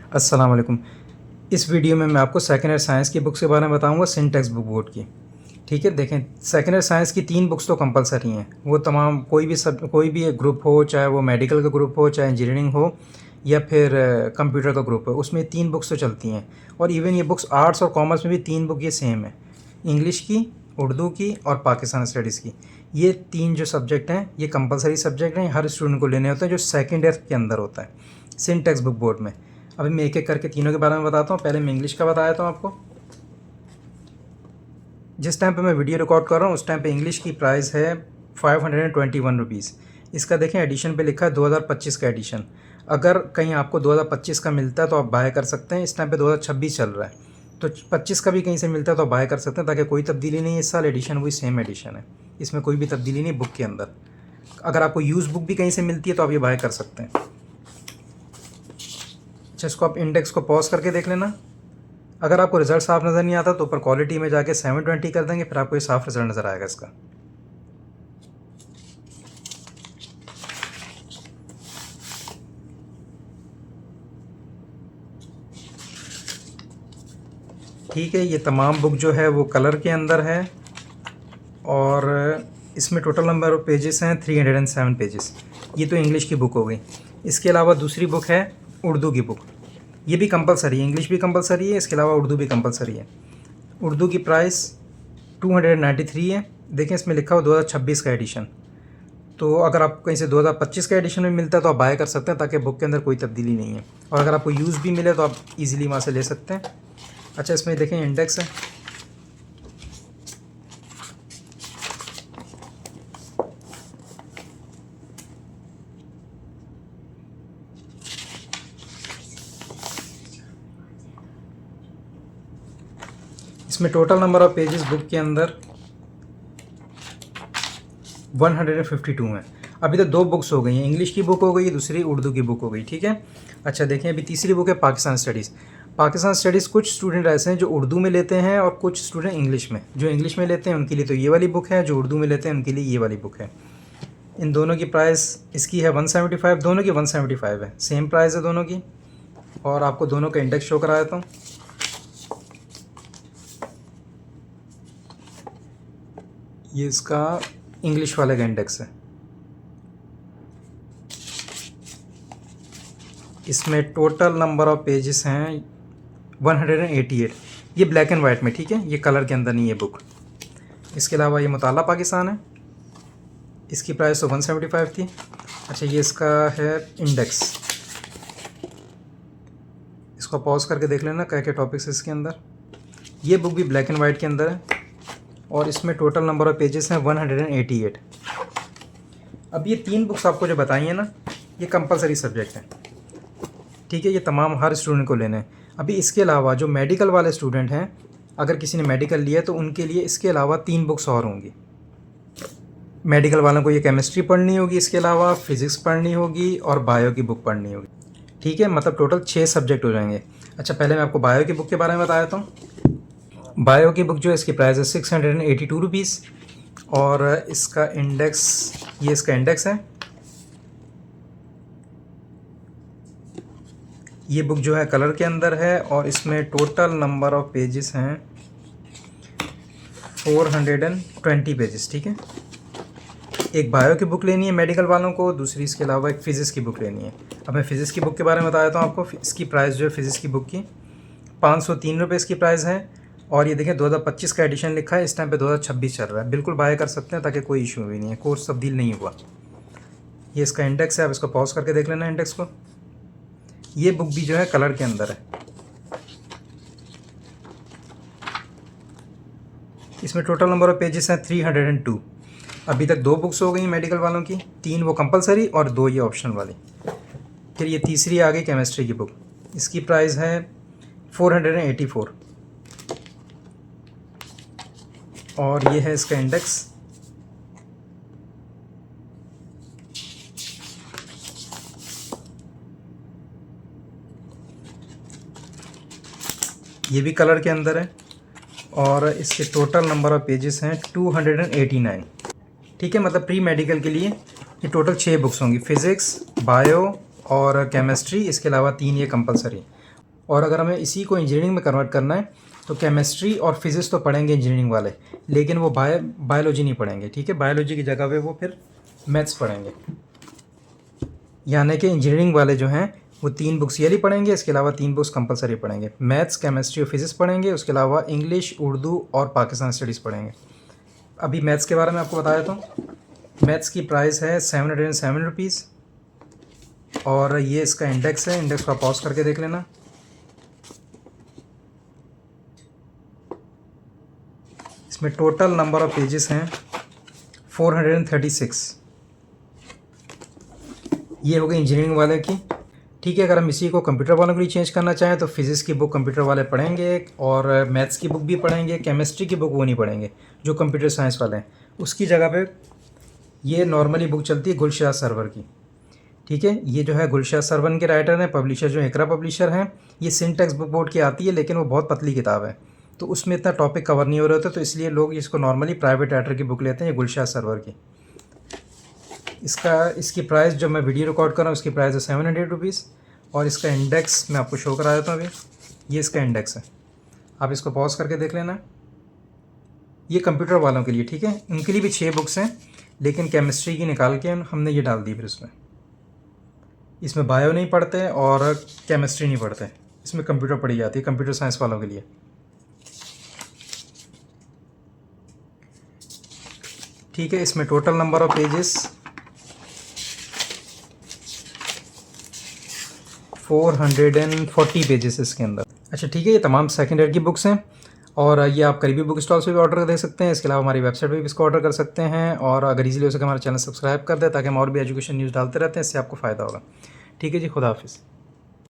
अस्सलाम वालेकुम। इस वीडियो में मैं आपको सेकेंड ईयर साइंस की बुक्स के बारे में बताऊंगा, सिंटेक्स बुक बोर्ड की। ठीक है, देखें, सेकेंड ईयर साइंस की 3 बुक्स तो कंपलसरी हैं। वो तमाम कोई भी एक ग्रुप हो, चाहे वो मेडिकल का ग्रुप हो, चाहे इंजीनियरिंग हो, या फिर कंप्यूटर का ग्रुप हो, उसमें 3 बुक्स तो चलती हैं। और इवन ये बुक्स आर्ट्स और कॉमर्स में भी 3 बुक ये सेम है, इंग्लिश की, उर्दू की और पाकिस्तान स्टडीज़ की। ये 3 जो सब्जेक्ट हैं ये कंपलसरी सब्जेक्ट हैं, हर स्टूडेंट को लेने होते हैं, जो सेकेंड ईयर के अंदर होता है सिंटेक्स बुक बोर्ड में। अभी मैं एक एक करके तीनों के बारे में बताता हूँ। पहले मैं इंग्लिश का बता देता हूँ आपको। जिस टाइम पे मैं वीडियो रिकॉर्ड कर रहा हूँ उस टाइम पे इंग्लिश की प्राइस है 521 रुपीज़। इसका देखें एडिशन पे लिखा है 2025 का एडिशन। अगर कहीं आपको 2025 का मिलता है तो आप बाय कर सकते हैं। इस टाइम पे 2026 चल रहा है, तो 25 का भी कहीं से मिलता है तो आप बाय कर सकते हैं, ताकि कोई तब्दीली नहीं है। इस साल एडिशन वही सेम एडिशन है, इसमें कोई भी तब्दीली नहीं बुक के अंदर। अगर आपको यूज़ बुक भी कहीं से मिलती है तो आप ये बाय कर सकते हैं। अच्छा, इसको आप इंडेक्स को पॉज करके देख लेना। अगर आपको रिज़ल्ट साफ नज़र नहीं आता तो ऊपर क्वालिटी में जाके 720 कर देंगे, फिर आपको ये साफ रिज़ल्ट नज़र आएगा इसका। ठीक है, ये तमाम बुक जो है वो कलर के अंदर है और इसमें टोटल नंबर ऑफ पेजेस हैं 307 पेजेस। ये तो इंग्लिश की बुक हो गई। इसके अलावा दूसरी बुक है उर्दू की बुक। ये भी कंपलसरी है, इंग्लिश भी कंपलसरी है, इसके अलावा उर्दू भी कंपलसरी है। उर्दू की प्राइस 293 है। देखें इसमें लिखा हुआ 2026 का एडिशन। तो अगर आपको कहीं से 2025 का एडिशन में मिलता है तो आप बाय कर सकते हैं, ताकि बुक के अंदर कोई तब्दीली नहीं है। और अगर आपको यूज़ भी मिले तो आप इजीली वहाँ से ले सकते हैं। अच्छा, इसमें देखें इंडेक्स है। इसमें total number of pages book के अंदर 152 हैं। अभी तक 2 बुक्स हो गई हैं, इंग्लिश की बुक हो गई, दूसरी उर्दू की बुक हो गई। ठीक है। अच्छा, देखें अभी तीसरी बुक है पाकिस्तान स्टडीज़। पाकिस्तान स्टडीज़ कुछ स्टूडेंट ऐसे हैं जो उर्दू में लेते हैं और कुछ स्टूडेंट इंग्लिश में। जो इंग्लिश में लेते हैं उनके लिए तो ये वाली बुक है, जो उर्दू में लेते हैं उनके लिए ये वाली बुक है। इन दोनों की प्राइस इसकी है 175, दोनों की 175 है, सेम प्राइस है दोनों की। और आपको दोनों का इंडेक्स शो करा देता हूँ। ये इसका इंग्लिश वाले का इंडेक्स है। इसमें टोटल नंबर ऑफ पेजेस हैं 188। ये ब्लैक एंड वाइट में, ठीक है, ये कलर के अंदर नहीं है बुक। इसके अलावा ये मुताला पाकिस्तान है, इसकी प्राइस तो 175 थी। अच्छा, ये इसका है इंडेक्स। इसको पॉज करके देख लेना क्या क्या टॉपिक्स है इसके अंदर। ये बुक भी ब्लैक एंड वाइट के अंदर है और इसमें टोटल नंबर ऑफ पेजेस हैं 188। अब ये 3 बुक्स आपको जो बताई हैं ना, ये कंपलसरी सब्जेक्ट हैं। ठीक है, ये तमाम हर स्टूडेंट को लेने हैं। अभी इसके अलावा जो मेडिकल वाले स्टूडेंट हैं, अगर किसी ने मेडिकल लिया तो उनके लिए इसके अलावा 3 बुक्स और होंगी। मेडिकल वालों को ये केमिस्ट्री पढ़नी होगी, इसके अलावा फ़िज़िक्स पढ़नी होगी और बायो की बुक पढ़नी होगी। ठीक है, मतलब टोटल 6 सब्जेक्ट हो जाएंगे। अच्छा, पहले मैं आपको बायो की बुक के बारे में बता देता हूँ। बायो की बुक जो है इसकी प्राइस है 682 रुपीज़ और इसका इंडेक्स, ये इसका इंडेक्स है। ये बुक जो है कलर के अंदर है और इसमें टोटल नंबर ऑफ पेजेस हैं 420 पेजेस। ठीक है, एक बायो की बुक लेनी है मेडिकल वालों को, दूसरी इसके अलावा एक फ़िज़िक्स की बुक लेनी है। अब मैं फ़िज़िक्स की बुक के बारे में बता देता हूँ आपको। इसकी प्राइस जो है फ़िज़िक्स की बुक की 503 रुपये इसकी प्राइस है। और ये देखें 2025 का एडिशन लिखा है, इस टाइम पे 2026 चल रहा है। बिल्कुल बाय कर सकते हैं, ताकि कोई इशू भी नहीं है, कोर्स तब्दील नहीं हुआ। ये इसका इंडेक्स है, आप इसको पॉज करके देख लेना इंडेक्स को। ये बुक भी जो है कलर के अंदर है। इसमें टोटल नंबर ऑफ पेजेस हैं 302। अभी तक 2 बुक्स हो गई मेडिकल वालों की, 3 वो कंपलसरी और 2 ये ऑप्शनल वाली। फिर ये तीसरी आ गई केमिस्ट्री की बुक। इसकी प्राइस है 484 और ये है इसका इंडेक्स। ये भी कलर के अंदर है और इसके टोटल नंबर ऑफ पेजेस हैं 289। ठीक है, मतलब प्री मेडिकल के लिए ये टोटल 6 बुक्स होंगी, फ़िज़िक्स, बायो और केमिस्ट्री, इसके अलावा 3 ये कंपलसरी। और अगर हमें इसी को इंजीनियरिंग में कन्वर्ट करना है तो केमिस्ट्री और फिज़िक्स तो पढ़ेंगे इंजीनियरिंग वाले, लेकिन वो बायोलॉजी नहीं पढ़ेंगे, ठीक है। बायोलॉजी की जगह पे वो फिर मैथ्स पढ़ेंगे। यानी कि इंजीनियरिंग वाले जो हैं वो 3 बुक्स ईयरली पढ़ेंगे, इसके अलावा 3 बुक्स कंपलसरी पढ़ेंगे। मैथ्स, केमिस्ट्री और फिज़िक्स पढ़ेंगे, उसके अलावा इंग्लिश, उर्दू और पाकिस्तान स्टडीज़ पढ़ेंगे। अभी मैथ्स के बारे में आपको बताया तो मैथ्स की प्राइस है 707 रुपीज़ और ये इसका इंडेक्स है। इंडेक्स को आप पॉज करके देख लेना। इसमें टोटल नंबर ऑफ पेजेस हैं 436। ये हो गई इंजीनियरिंग वाले की, ठीक है। अगर हम इसी को कंप्यूटर वालों के लिए चेंज करना चाहें तो फिज़िक्स की बुक कंप्यूटर वाले पढ़ेंगे और मैथ्स की बुक भी पढ़ेंगे, केमिस्ट्री की बुक वो नहीं पढ़ेंगे जो कंप्यूटर साइंस वाले हैं। उसकी जगह पे ये नॉर्मली बुक चलती है गुलशाद सरवर की, ठीक है। ये जो है गुलशाद सरवर के राइटर हैं, पब्लिशर जो इकरा पब्लिशर हैं। ये सिंटेक्स बुक बोर्ड की आती है, लेकिन वो बहुत पतली किताब है तो उसमें इतना टॉपिक कवर नहीं हो रहा होता, तो इसलिए लोग इसको नॉर्मली प्राइवेट राइटर की बुक लेते हैं, ये गुलशाद सरवर की। इसकी प्राइस जो मैं वीडियो रिकॉर्ड कर रहा हूँ उसकी प्राइस है 700 रुपीज़ और इसका इंडेक्स मैं आपको शो करा देता हूँ अभी। ये इसका इंडेक्स है, आप इसको पॉज करके देख लेना। ये कंप्यूटर वालों के लिए, ठीक है। उनके लिए भी 6 बुक्स हैं, लेकिन केमिस्ट्री की निकाल के हमने ये डाल दी फिर इसमें बायो नहीं पढ़ते और केमिस्ट्री नहीं पढ़ते, इसमें कंप्यूटर पढ़ी जाती है कंप्यूटर साइंस वालों के लिए। ठीक है, इसमें total number of pages 440 pages इसके अंदर। अच्छा ठीक है, ये तमाम सेकेंड ईयर की बुक्स हैं और ये आप करीबी बुक स्टॉल से भी ऑर्डर दे सकते हैं। इसके अलावा हमारी वेबसाइट पे भी इसको ऑर्डर कर सकते हैं और अगर इजीली हो सके हमारा चैनल सब्सक्राइब कर दें ताकि हम और भी एजुकेशन न्यूज़ डालते रहते हैं, इससे आपको फ़ायदा होगा। ठीक है जी, खुदा हाफिज़।